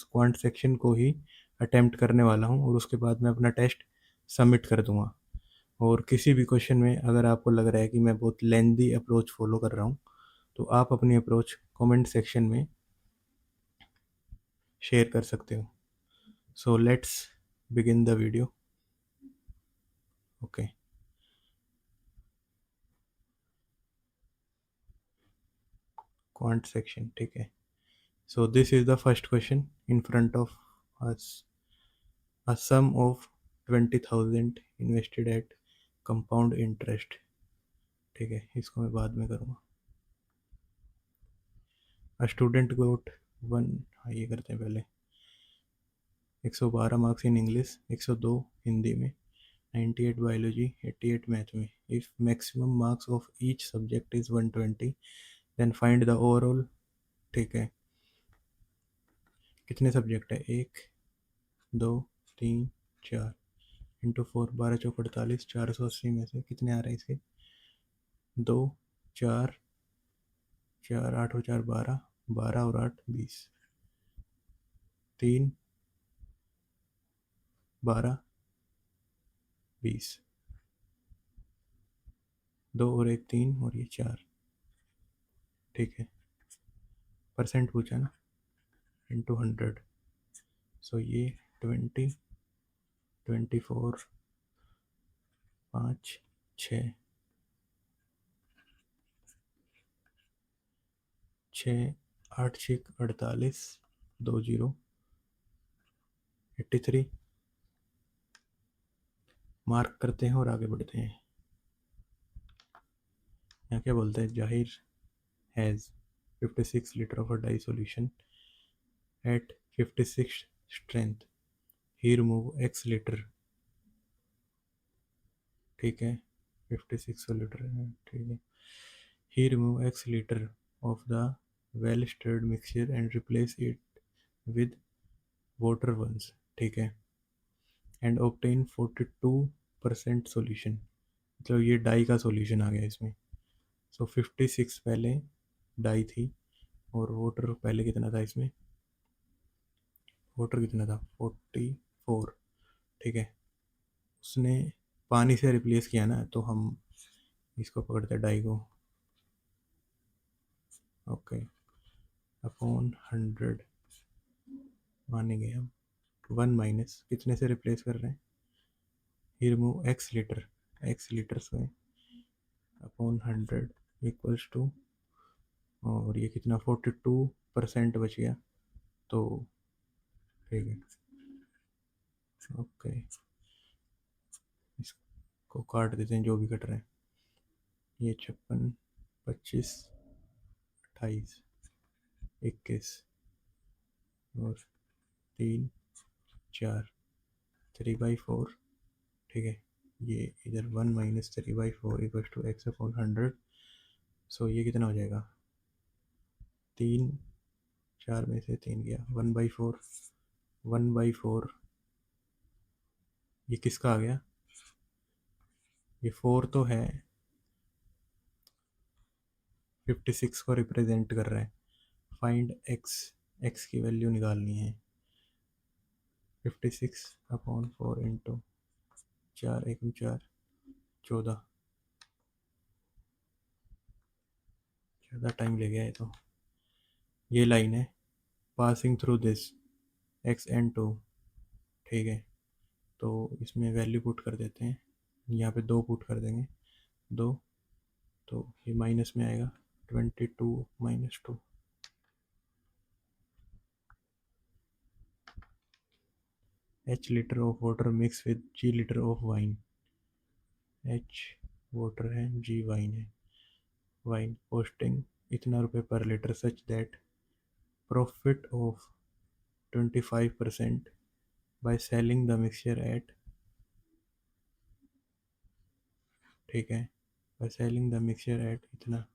Quant section को ही attempt करने वाला हूँ और उसके बाद मैं अपना टेस्ट सबमिट कर दूँगा। और किसी भी क्वेश्चन में अगर आपको लग रहा है कि मैं बहुत लेंदी अप्रोच फॉलो कर रहा हूँ तो आप अपनी अप्रोच कमेंट सेक्शन में शेयर कर सकते हो। So let's begin the video. Okay, quant section, ठीक है। So this is the first question in front of us. A sum of 20,000 invested at compound interest, ठीक है, इसको मैं बाद में करूँगा। अ स्टूडेंट गोट वन, हाँ ये करते हैं पहले। 112 मार्क्स इन इंग्लिश, 102 हिंदी में, 98 बायोलॉजी, 88 मैथ में। If maximum marks of each subject is 120 then find the overall, ठीक है। कितने सब्जेक्ट है? 1 2 3 4 इंटू 4, 12 चौक 48, 480 में से कितने आ रहे हैं इसके? 2 4 4 8 और 4 12, 12 और 8 20, 3 12 20, 2 और 1 3 और ये 4, ठीक है। परसेंट पूछा ना, इंटू 100। सो ये 20 24 5 6 6 8 6 48, 2 0 83 मार्क करते हैं और आगे बढ़ते हैं। यहाँ क्या बोलते हैं? जाहिर has 56 litre of a dye solution at 56 strength, he remove x litre, ठीक है। 56 लीटर है, ठीक है। He remove x litre of the well stirred mixture and replace it with water once, ठीक है। एंड ऑब्टेन 42% सॉल्यूशन, मतलब ये die का सॉल्यूशन आ गया इसमें। सो 56 पहले डाई थी और वाटर पहले कितना था इसमें? वाटर कितना था? 44, ठीक है। उसने पानी से रिप्लेस किया ना, तो हम इसको पकड़ते हैं डाई को, ओके, अपॉन 100 मानेंगे हम। 1 माइनस कितने से रिप्लेस कर रहे हैं? ही रिमूव एक्स लीटर से अपॉन 100 इक्वल्स टू, और ये कितना? 42% बच गया, तो ठीक है, ओके। इसको काट देते हैं जो भी कट रहे हैं। ये 56 25 28 21 और 3 4 3/4, ठीक है। ये इधर 1 minus 3/4 equal to x upon 100। So ये कितना हो जाएगा? 3 4 में से 3 गया, 1/4 1/4। ये किसका आ गया? ये 4 तो है, 56 को रिप्रेजेंट कर रहा है। फाइंड एक्स की वैल्यू निकालनी है। 56 अपॉन 4 इंटू 4 1 4 14, ज़्यादा टाइम ले गया है। तो ये लाइन है passing through this x and 2, ठीक है। तो इसमें वैल्यू पुट कर देते हैं, यहाँ पे 2 पुट कर देंगे, 2, तो ये माइनस में आएगा, 22 minus 2। h litre of water mix with g litre of wine, h water है, g वाइन है। वाइन कॉस्टिंग इतना रुपए पर litre such that profit of 25% by selling the mixture eight, ठीक है, by selling the mixture eight इतना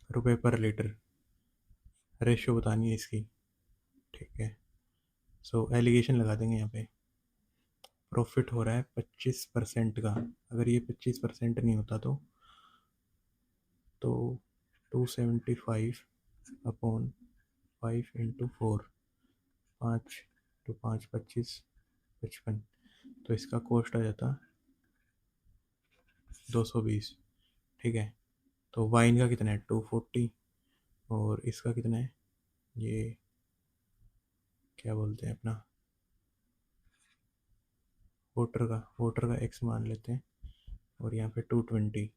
रुपए पर लीटर। रेशियो बतानी है इसकी, ठीक है। सो एलिगेशन लगा देंगे यहाँ पे। प्रॉफिट हो रहा है 25% का, अगर ये 25% नहीं होता तो 275 अपॉन 5 इंटू 4, 5 टू 5 25 55। तो इसका कॉस्ट आ जाता 220। ठीक है, तो वाइन का कितना है 240, और इसका कितना है, ये क्या बोलते हैं अपना वोटर का एक्स मान लेते हैं, और यहाँ पे 220।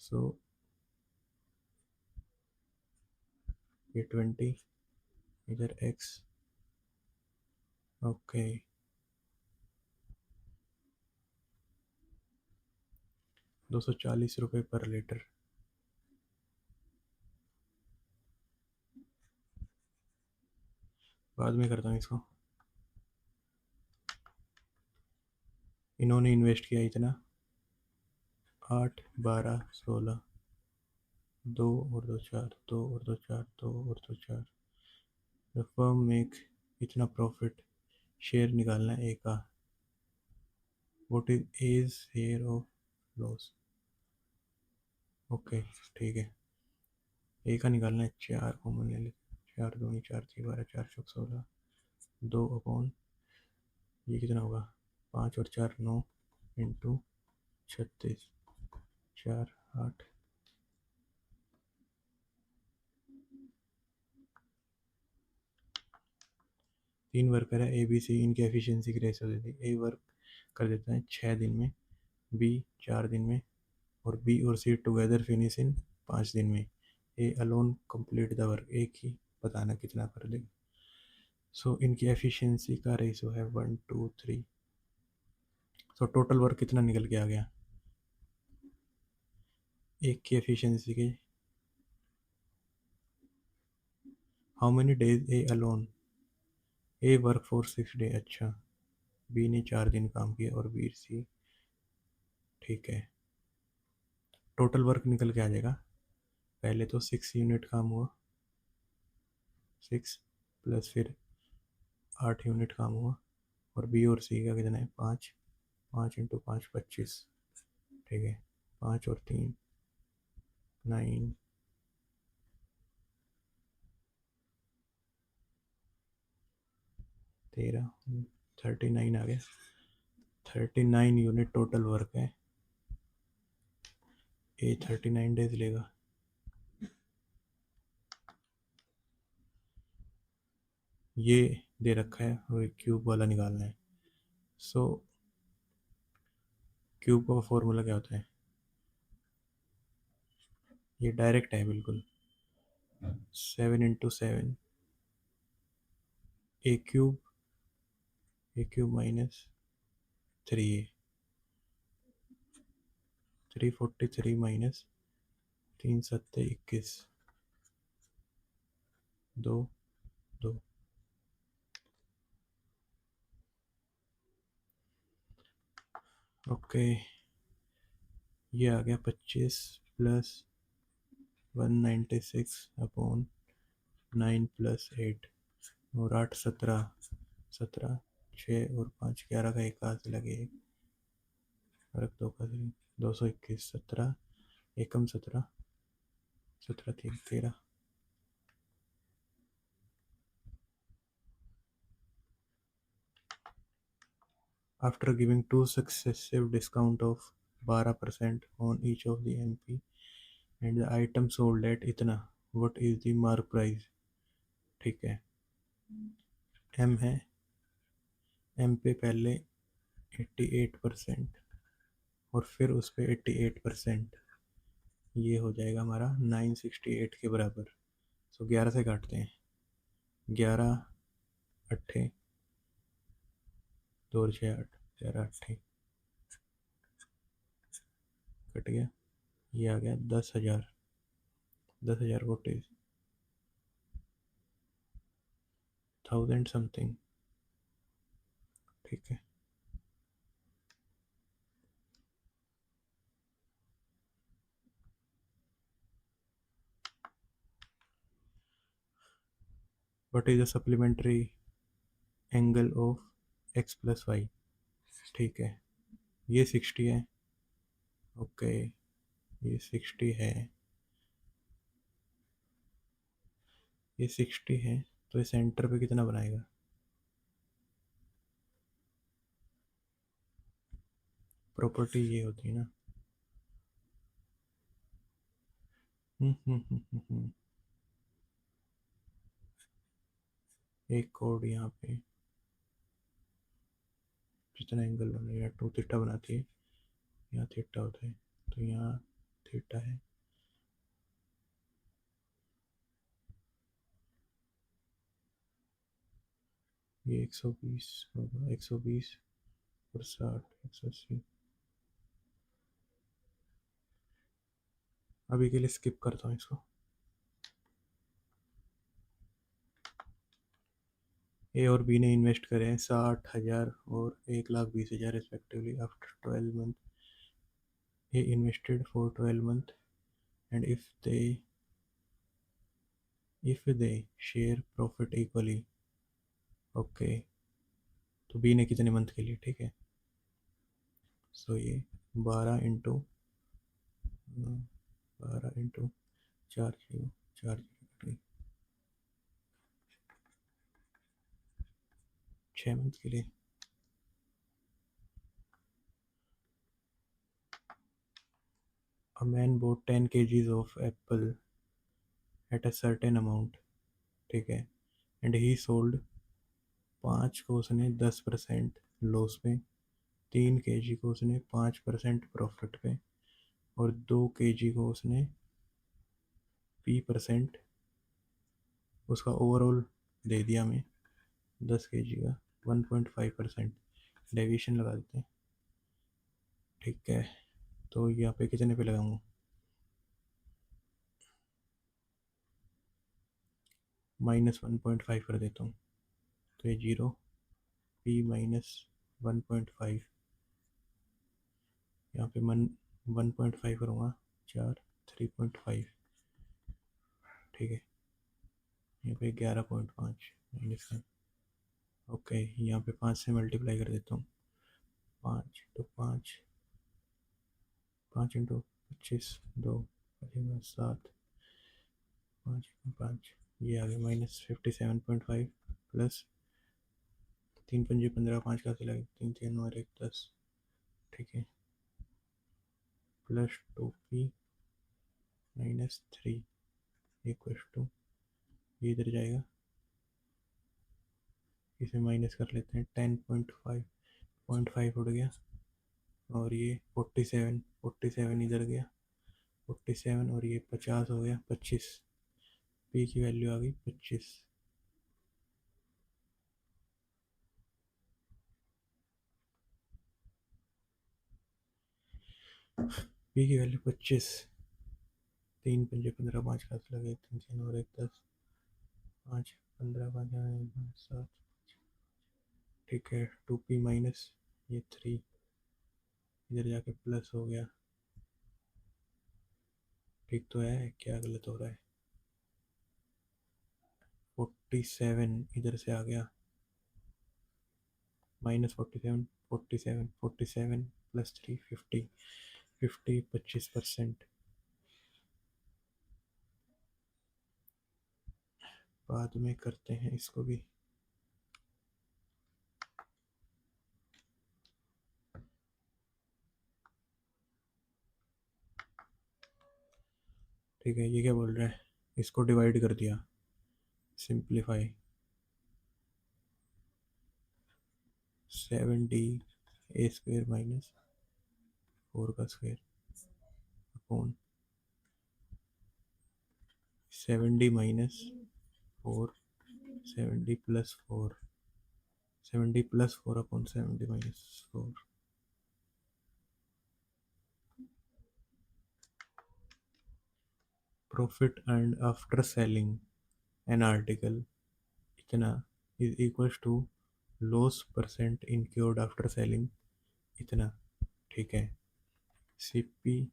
सो ये 20, इधर एक्स। ओके, 240 रुपये पर लीटर। बाद में करता हूँ इसको। इन्होंने इन्वेस्ट किया इतना 8 12 16, 2 और 2 4, 2 और 2 4, 2 और 2 4। द फर्म मेक इतना प्रॉफिट, शेयर निकालना है ए का। What is A's share of loss. Okay, ठीक है, ए का निकालना है, 4 कॉमन ले लेते, 4 दूनी 4 3 12, 4 चौक 16, 2 अपॉन ये कितना होगा, 5 और 4 9, इंटू 36, 4 8। 3 वर्कर है ए बी सी, इनकी एफिशिएंसी की रेशो दे दी। ए वर्क कर देता है 6 दिन में, बी 4 दिन में, और बी और सी टुगेदर फिनिश इन 5 दिन में। A alone complete the work, एक ही बताना कितना कर देगा। सो इनकी एफिशिएंसी का रेशो है 1 2 3। सो टोटल वर्क कितना निकल के आ गया, एक की एफिशिएंसी के how many days A alone, A work for 6 day. अच्छा, बी ने 4 दिन काम किया और बी सी, ठीक है। टोटल वर्क निकल के आ जाएगा, पहले तो 6 यूनिट काम हुआ, 6 प्लस फिर 8 यूनिट काम हुआ, और बी और सी का कितना है 5, 5 × 5 25। ठीक है, 5 और 3 9, 13, 39 आ गया। 39 यूनिट टोटल वर्क है। ए 39 डेज लेगा। ये दे रखा है और क्यूब वाला निकालना है। सो क्यूब का फॉर्मूला क्या होता है, ये डायरेक्ट है बिल्कुल, 7 × 7, ए क्यूब माइनस 3, 343 माइनस 3 7 21, 2 2। ओके, ये आ गया 25 प्लस 196/9 प्लस 8, और 8 17, 17 6 और 5 11 का एक हाथ लगे, और 2 का 221, 17 एकम 17, 17 3 13। After giving two successive discount of 12% on each of the MP and the item sold at इतना, what is the mark price। ठीक है, M है, M पे पहले 88% और फिर उस पर 88%, ये हो जाएगा हमारा 968 के बराबर। सो 11 से काटते हैं, 11 अट्ठे 2 और 6 8, 11 अट्ठे कट गया, ये आ गया 10,000, 10,000 वोट इज 1000 समथिंग। ठीक है, what is the supplementary angle of x plus y. ठीक है, ये 60 है। ओके, ये 60 है, ये 60 है, तो ये सेंटर पे कितना बनाएगा? प्रॉपर्टी ये होती है ना। एक कोड यहाँ पे जितना एंगल बन रहा है, टू थीटा बनाती है, यहाँ थीटा होता है, तो यहाँ थीटा है। ये 120 होगा, 120 और 60, 180। अभी के लिए स्किप करता हूँ इसको। ए और बी ने इन्वेस्ट करे हैं 60,000 और 1,20,000 respectively after 12 month. A invested for 12 month and if they share profit equally. Okay, तो बी ने कितने मंथ के लिए, ठीक है। सो ये 12 इंटू 4 0 4 0 6 मंथ के लिए। A man bought 10 kgs of apple at a certain amount, ठीक है, एंड ही सोल्ड 5 को उसने 10% लॉस पे, 3 kg को उसने 5% प्रॉफिट पे, और 2 kg को उसने P% उसका ओवरऑल दे दिया हमें 10 kg का 1.5% डेविएशन लगा देते हैं, ठीक है। तो यहाँ पे कितने पे लगाऊंगा? -1.5 कर देता हूँ, तो ये 0, P-1.5, यहाँ पे 1.5 करूँगा, 4, 3.5, ठीक है। यहाँ पे 11.5 माइनस है। ओके, यहाँ पे 5 से मल्टीप्लाई कर देता हूँ, 5 तो 5, 5 × 25, 2 बचेगा 7, 5 ये आ गया -57.5 प्लस 3×5 = 15, 5 कहाँ से लगे, 3 3 और 1 10, ठीक है, प्लस 2P-3 इक्वल टू, ये इधर जाएगा, इसे माइनस कर लेते हैं, 10.5, 0.5 उड़ गया, और ये 47 इधर गया, 47 और ये 50 हो गया, 25, पी की वैल्यू आ गई 25। पी की वैल्यू 25, 3×5 = 15, 5 का लगे, 3 3 और 1 10, 5 15 5 7, ठीक है। 2P माइनस ये 3 इधर जाके प्लस हो गया, ठीक तो है, क्या गलत हो रहा है? 47 इधर से आ गया, -47, 47, 47 + 3 50, 50 25%। बाद में करते हैं इसको भी। ठीक है, ये क्या बोल रहा है, इसको डिवाइड कर दिया, सिंप्लीफाई, 7D² - 4 का square upon 7D - 4, 7D + 4, 7D + 4 upon 7D - 4। Profit and after selling an article इतना is equals to loss percent incurred after selling इतना, ठीक है। सीपी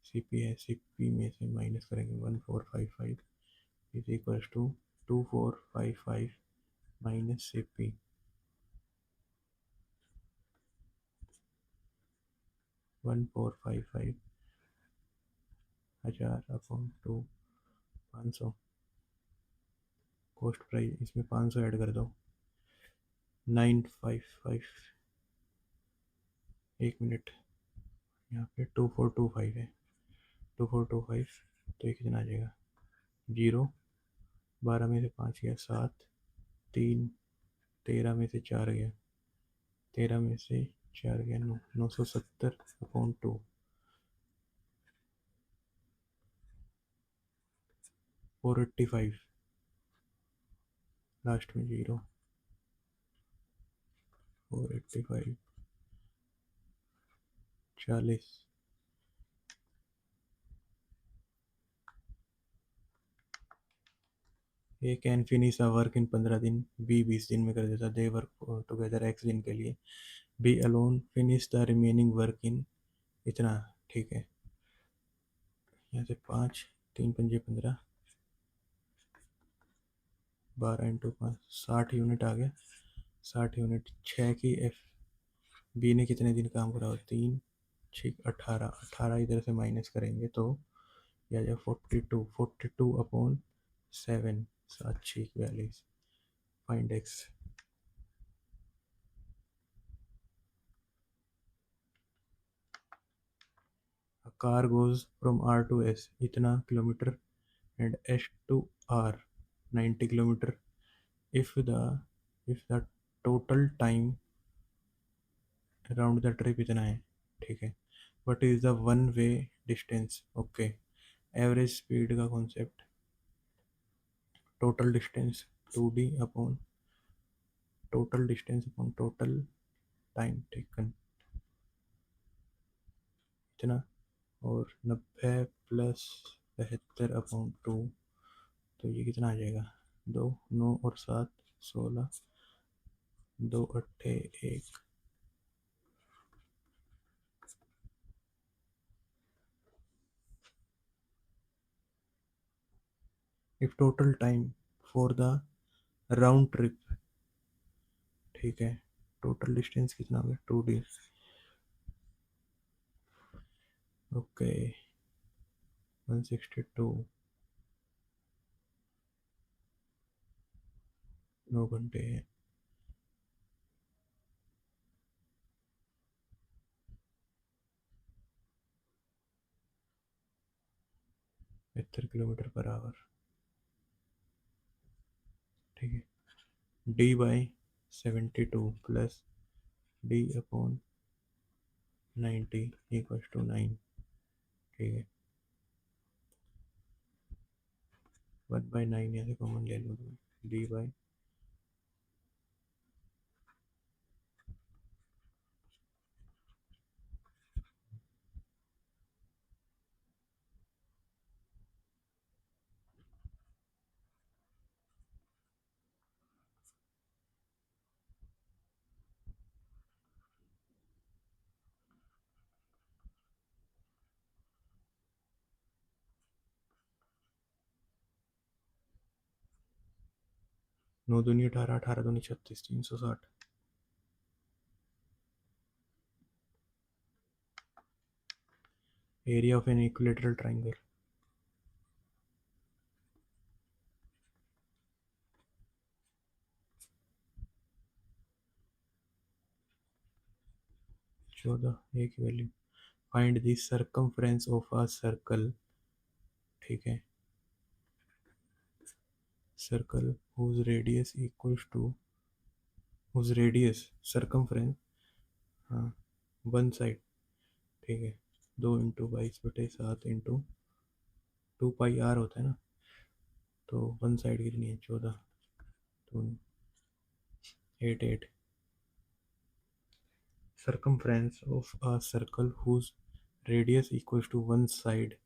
सीपी है, सीपी में से माइनस करेंगे 1455 is equals to 2455 minus CP, 1455 1000 upon 2, 500, cost price इसमें 500 add कर दो, 955, एक मिनट, यहाँ पे 2425 है, 2425, तो ये कितना आ जाएगा, 0, 12 में से 5 गया 7, 3, 13 में से 4 गया, 13 में से 4 गया 9, 970/2, 485, लास्ट में 0, 485, 40, A can finish a work in 15 दिन, बी 20 दिन में कर देता, दे वर्क टुगेदर एक्स दिन के लिए, B alone finish the remaining work in इतना, ठीक है। यहाँ से 5, 3×5 = 15, 12 × 5, 60 यूनिट आ गया, 60 यूनिट, 6 की एफ, बी ने कितने दिन काम करा हो, 3, 6, 18, 18 इधर से माइनस करेंगे तो यह आ जाएगा 42, 42/7, 7 6 42, find x. A car goes from R to S इतना kilometre and S to R 90 kilometre, if the total time around the trip इतना है, ठीक है। what is the one way distance, okay, average speed का concept, total distance 2D upon total distance upon total time taken इतना, और 90 + 72/2, तो ये कितना आ जाएगा, 2, 9 और 7, 16, 2 8 1, if total time for the round trip, ठीक है, टोटल डिस्टेंस कितना हो गया 2D, ओके, 162, 9 घंटे है, 70 km/h, ठीक है। D/72 प्लस D/90 = 9, ठीक है। 1/9 यहाँ से कॉमन ले लो, D/, नौ दूनी 18, 18 दूनी 36, 360, area of an equilateral triangle, 14, एक value, find the circumference of a circle, ठीक है, circle whose radius equals to whose radius circumference, हाँ, वन साइड, ठीक है, 2 × 22/7 इंटू 2πr होता है ना, तो वन साइड कितनी है, 14, तो 8 8, circumference of a circle whose radius equals to one side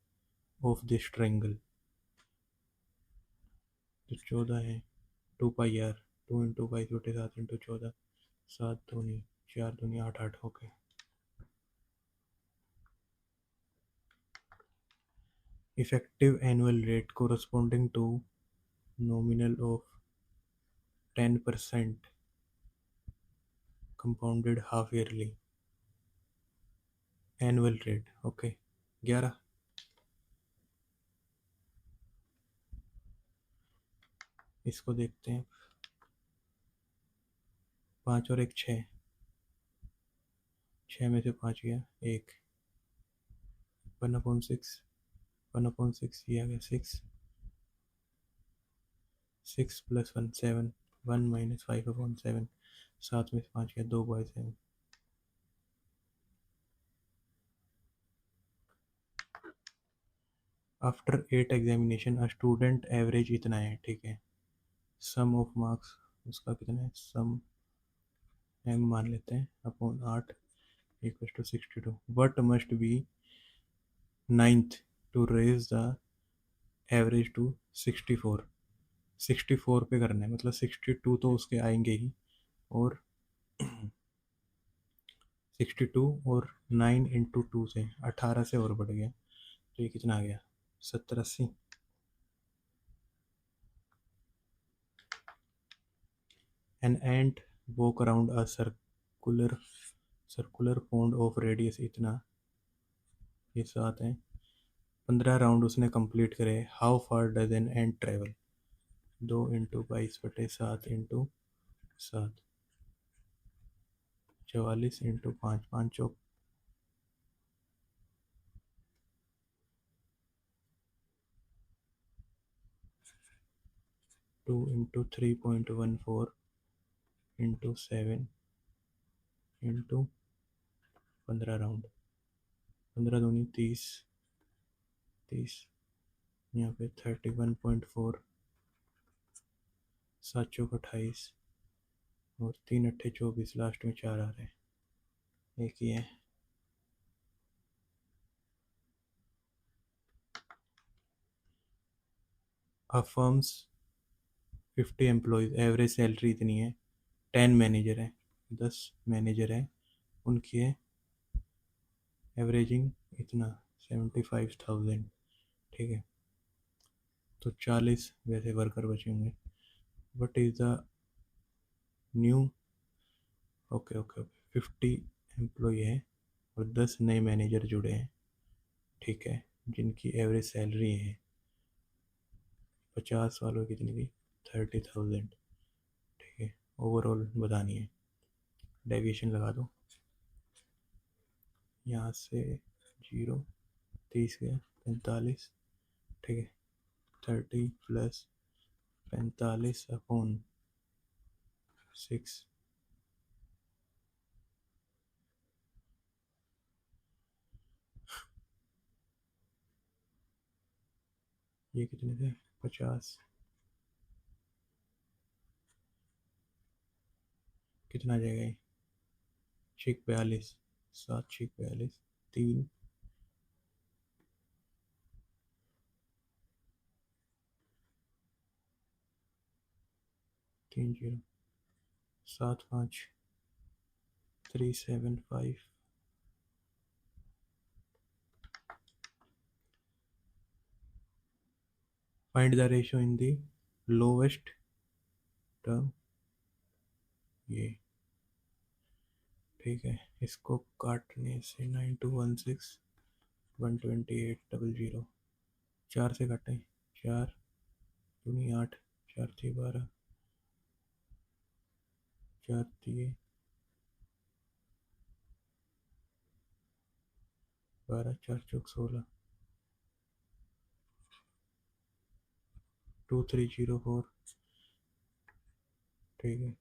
of this triangle, तो 14 है, 2πr, 2 × 22/7 इंटू 14, 7 दूनी 4 दूनी 8 8, okay. Effective annual rate corresponding to nominal of 10% compounded half yearly annual rate, okay. 11, इसको देखते हैं। 5 और 1 6, 6 में से 5 गया 1, 1/6, 1/6 ये आ गया 6, 6 + 1 7, 1 - 5/7, 7 में से 5 गया 2/7। After 8 examination a student average इतना है, ठीक है। सम ऑफ मार्क्स उसका कितना है, सम एम मान लेते हैं upon 8 = 62। What must be ninth to raise the average to 64। 64 पे करना है, मतलब 62 तो उसके आएंगे ही, और 62 और 9 × 2 से 18 से और बढ़ गया, तो ये कितना आ गया 70 80। An ant walk around a circular pond of radius इतना, ये 7 है। 15 राउंड उसने कंप्लीट करे। How far does an ant travel, 2 × 22/7 × 7, 44 × 5, 5 Chowk 2 × 3.14 × 7 × 15 round, 15 दूनी 30, 30 यहाँ पे 31.4, 7 चौक 28 और 3 अट्ठे 24, लास्ट में 4 आ रहे हैं, एक ही है। अ फर्म्स 50 एम्प्लॉयज़, एवरेज सैलरी इतनी है। 10 मैनेजर हैं, 10 मैनेजर हैं, उनकी है एवरेजिंग इतना 75,000, ठीक है। तो 40 वैसे वर्कर बचे होंगे। What is the new, okay okay okay, 50 employ है और 10 नए मैनेजर जुड़े हैं, ठीक है, जिनकी एवरेज सैलरी है 50 वालों की कितनी थी 30,000, ठीक है। ओवरऑल बतानी है, डेविएशन लगा दो यहाँ से 0, 30 गया 45, ठीक है। 30 + 45/6, ये कितने थे 50, कितना आ जाएगा ये 6 × 42, 7 × 42, 3 3 0, 7 5 375। Find the ratio in the lowest term, ये ठीक है। इसको काटने से 9216 12800, 4 से काटें 4 दूनी 8, 4 3 12, 4 3 12, 4 चौक 16, 2304, ठीक है।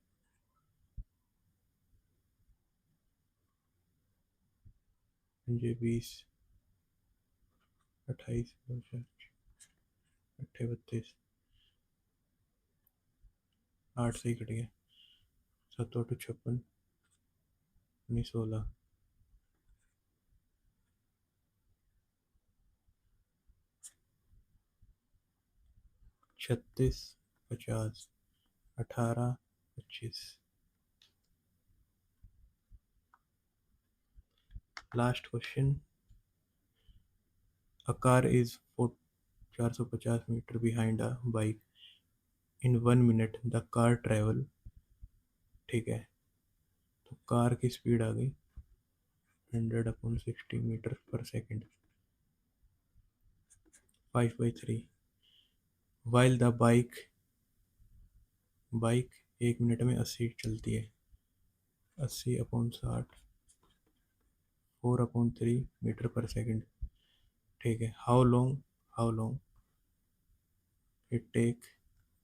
ये 20 28 अट्ठे 32, 8 से ही कट गया, 7 8 56, 19 16, 36 50, 18 25। Last question, a car is 450 meter behind a bike in 1 minute the car travel, ठीक है। तो कार की स्पीड आ गई 100/60 मीटर पर second, 5/3, while the bike bike 1 minute में 80 चलती है, 80/60, 4/3 मीटर पर सेकेंड। ठीक है, how long it take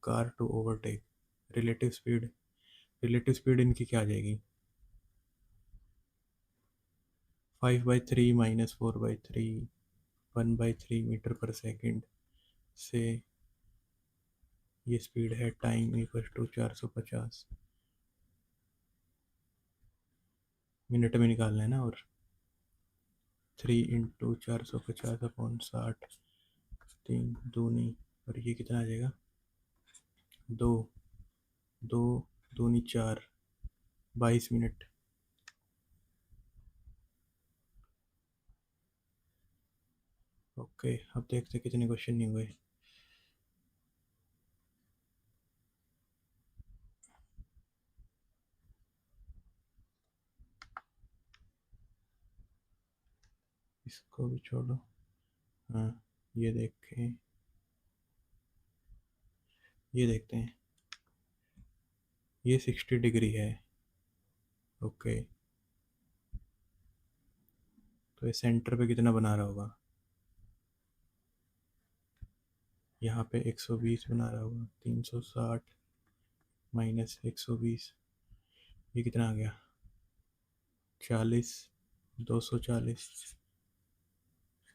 car to overtake. Relative speed इनकी क्या आ जाएगी? 5/3 - 4/3, 1/3 मीटर पर सेकेंड से ये स्पीड है, टाइम इक्वल टू 450। मिनट में निकालना है ना, और 3 × 450/60, 3 दूनी, और ये कितना आ जाएगा? 2, 2 दूनी 4, 22 मिनट। ओके, अब देखते कितने क्वेश्चन नहीं हुए। इसको भी छोड़ो। हाँ, ये देखें, ये देखते हैं। ये 60 डिग्री है। ओके, तो ये सेंटर पे कितना बना रहा होगा? यहाँ पे 120 बना रहा होगा। 360 - 120, ये कितना आ गया? 40, 240,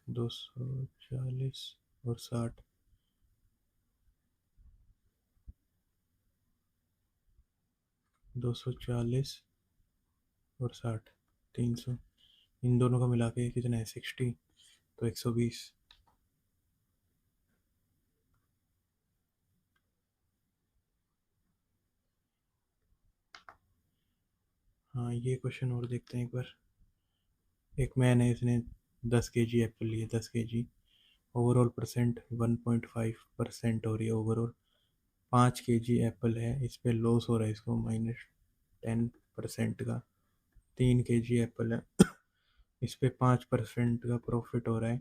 240 और 60, 240 और 60, 300। इन दोनों का मिला के कितना है? 60, तो 120। हाँ, ये क्वेश्चन और देखते हैं एक बार। एक मैन है, इसने 10 kg एप्पल लिए, 10 kg। ओवरऑल परसेंट 1.5% हो रही है ओवरऑल। 5 kg एप्पल है, इस पर लॉस हो रहा है इसको -10% का। 3 kg एप्पल है, इस पे 5% का प्रॉफिट हो रहा है।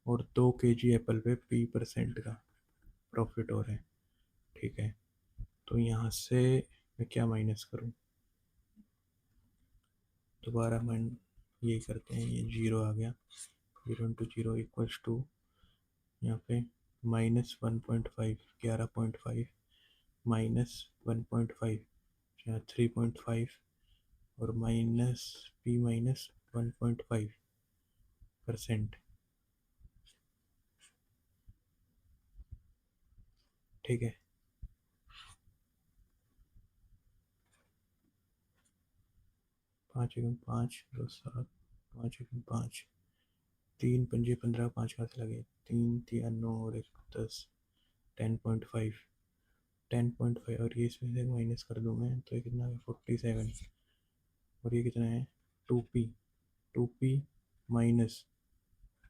और 2 kg एप्पल पे 20% का प्रॉफिट हो रहा है। ठीक है, तो यहाँ से मैं क्या माइनस करूँ? दोबारा मन ये करते हैं, ये 0 आ गया। 0 × 0 = यहाँ पे -1.5, 11.5 -1.5, यहाँ 3.5, और -1.5%। ठीक है, 5 × 5 = 7, 5 × 5, 3 × 5 = 15, 5 कहाँ से लगे? 3 × 3 = 9 और 1 × 10, 10.5, 10.5, और ये इसमें से माइनस कर दूँ मैं तो ये कितना है? 47। और ये कितना है? 2p, 2p -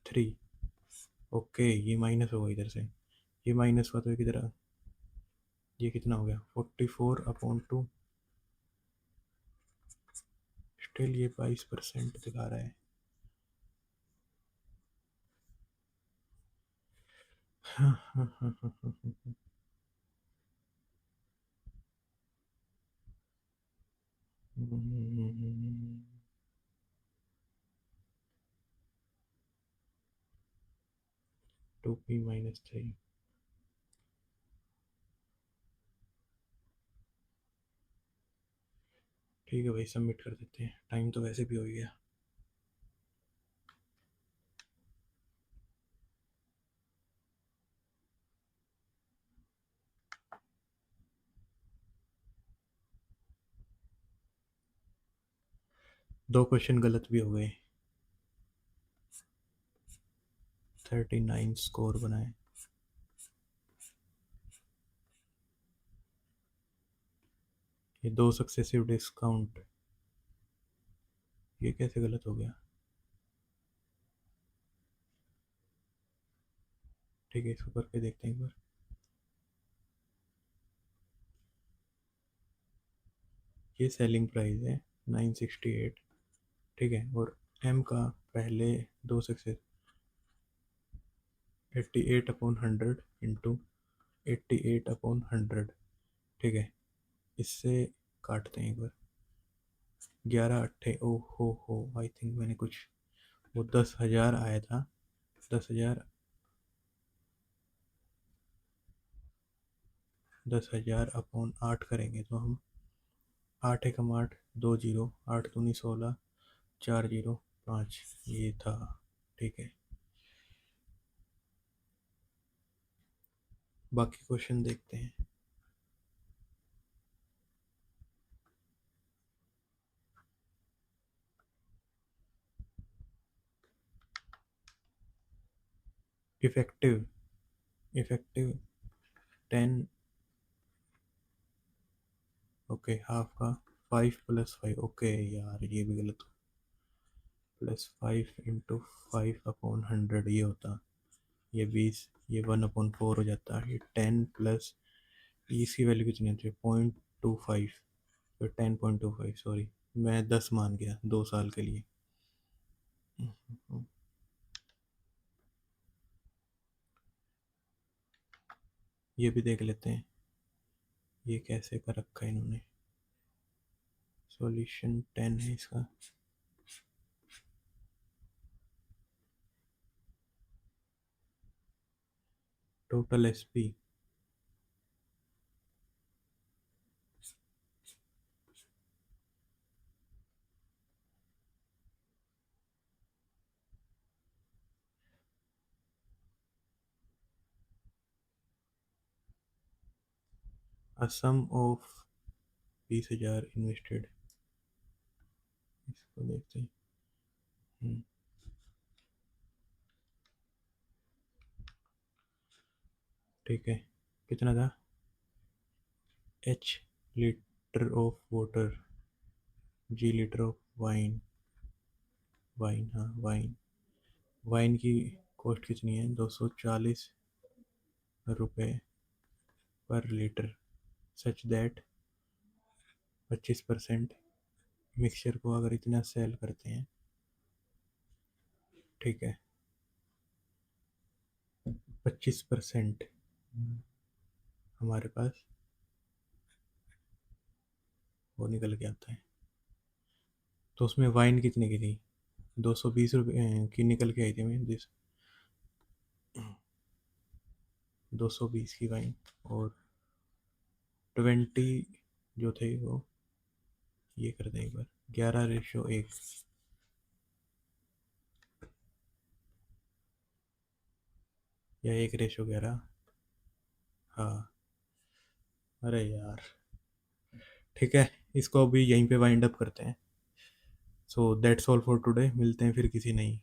3। ओके, ये माइनस होगा इधर से, ये माइनस हुआ तो ये किधर? ये कितना हो गया? 44/2। स्टिल ये 22% दिखा रहा है। 2p - 3। ठीक है भाई, सबमिट कर देते हैं, टाइम तो वैसे भी हो गया। दो क्वेश्चन गलत भी हो गए। 39 स्कोर बनाए। ये 2 सक्सेसिव डिस्काउंट, ये कैसे गलत हो गया? ठीक है, इसको करके देखते हैं एक बार। ये सेलिंग प्राइस है 968। ठीक है, और एम का पहले 2 सक्सेस, 88/100 इंटू 88/100। ठीक है, इससे काटते हैं एक बार। 11 अट्ठे ओ हो, आई थिंक मैंने कुछ, वो 10,000 आया था। 10,000, 10,000 अपॉन 8 करेंगे तो हम, 8 एकम 8, 2 जीरो, 8 दूनी 16, 4 जीरो 5, ये था। ठीक है, बाकी क्वेश्चन देखते हैं। इफेक्टिव, इफेक्टिव 10, ओके हाफ का 5 + 5, ओके यार ये भी गलत हो। +5 × 5/100 ये होता, ये 20, ये 1/4 हो जाता है। ये 10 प्लस, इसकी वैल्यू कितनी होती है, 0.25, तो 10.25, सॉरी मैं 10 मान गया 2 साल के लिए। ये भी देख लेते हैं, ये कैसे कर रखा है इन्होंने। सॉल्यूशन 10 है इसका। Total SP, a sum of 20,000 invested, इसको देखते हैं। हम्म, ठीक है, कितना था, H litre of water, G litre of wine, wine हाँ वाइन, वाइन की कॉस्ट कितनी है, 240 रुपये पर लीटर, सच दैट 25% मिक्सचर को अगर इतना सेल करते हैं, ठीक है, 25% हमारे पास वो निकल के आता है। तो उसमें वाइन कितने की थी, 220 रुपये की निकल के आई थी, मैं 220 की वाइन, और 20 जो थे वो, ये कर दें एक बार, 11:1, या 1:11। हाँ, अरे यार, ठीक है, इसको अभी यहीं पे वाइंड अप करते हैं। So that's all for today, मिलते हैं फिर किसी नई